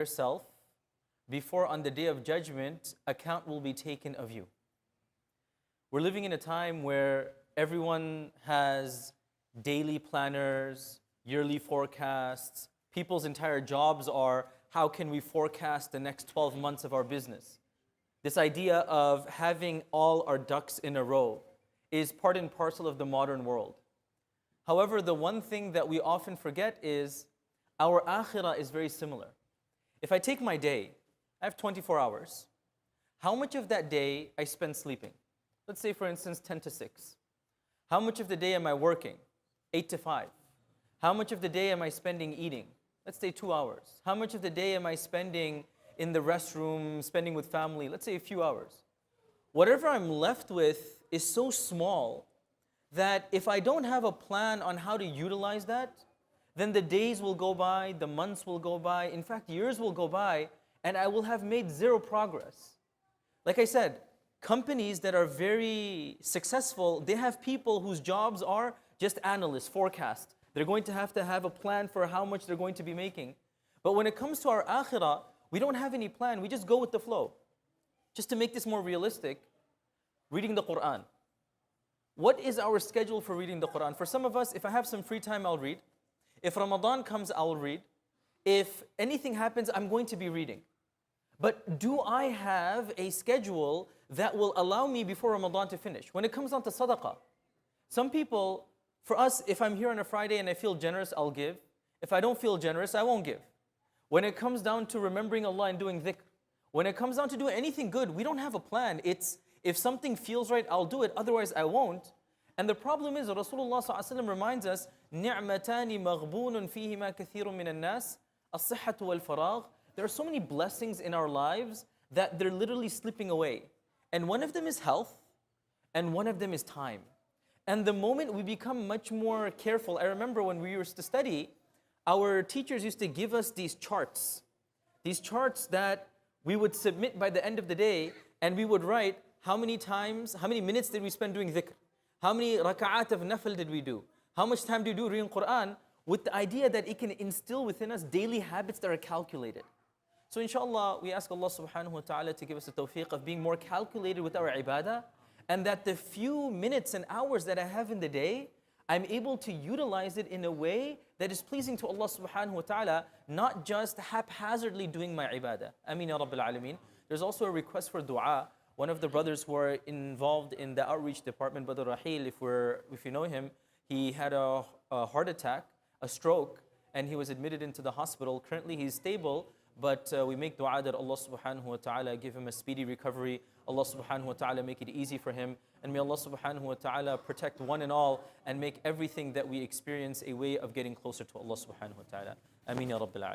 yourself before on the day of judgment, account will be taken of you. We're living in a time where everyone has daily planners, yearly forecasts. People's entire jobs are, how can we forecast the next 12 months of our business? This idea of having all our ducks in a row is part and parcel of the modern world. However, the one thing that we often forget is our akhirah is very similar. If I take my day, I have 24 hours. How much of that day I spend sleeping? Let's say, for instance, 10 to 6. How much of the day am I working? 8 to 5. How much of the day am I spending eating? Let's say 2 hours. How much of the day am I spending in the restroom, spending with family? Let's say a few hours. Whatever I'm left with is so small that if I don't have a plan on how to utilize that, then the days will go by, the months will go by, in fact, years will go by, and I will have made zero progress. Like I said, companies that are very successful, they have people whose jobs are just analysts, forecast. They're going to have a plan for how much they're going to be making. But when it comes to our akhirah, we don't have any plan. We just go with the flow. Just to make this more realistic, reading the Quran. What is our schedule for reading the Quran? For some of us, if I have some free time, I'll read. If Ramadan comes, I'll read. If anything happens, I'm going to be reading. But do I have a schedule that will allow me before Ramadan to finish? When it comes down to sadaqah, some people, for us, if I'm here on a Friday and I feel generous, I'll give. If I don't feel generous, I won't give. When it comes down to remembering Allah and doing dhikr, when it comes down to doing anything good, we don't have a plan. It's, if something feels right, I'll do it, otherwise I won't. And the problem is, Rasulullah ﷺ reminds us, نِعْمَتَانِ مَغْبُونٌ فِيهِمَا كَثِيرٌ مِنَ النَّاسِ الصِّحَّةُ وَالْفَرَاغُ. There are so many blessings in our lives that they're literally slipping away. And one of them is health, and one of them is time. And the moment we become much more careful, I remember when we used to study, our teachers used to give us these charts that we would submit by the end of the day, and we would write how many times, how many minutes did we spend doing dhikr? How many raka'at of nafil did we do? How much time do you do reading Quran? With the idea that it can instill within us daily habits that are calculated. So inshallah, we ask Allah subhanahu wa ta'ala to give us the tawfiq of being more calculated with our ibadah, and that the few minutes and hours that I have in the day, I'm able to utilize it in a way that is pleasing to Allah subhanahu wa ta'ala, not just haphazardly doing my ibadah. Ameen ya Rabbil Alameen. There's also a request for dua. One of the brothers who are involved in the outreach department, Brother Rahil, if you know him, he had a heart attack, a stroke, and he was admitted into the hospital. Currently he's stable, but we make dua that Allah subhanahu wa ta'ala give him a speedy recovery. Allah subhanahu wa ta'ala make it easy for him. And may Allah subhanahu wa ta'ala protect one and all and make everything that we experience a way of getting closer to Allah subhanahu wa ta'ala. Ameen ya Rabbil Alameen.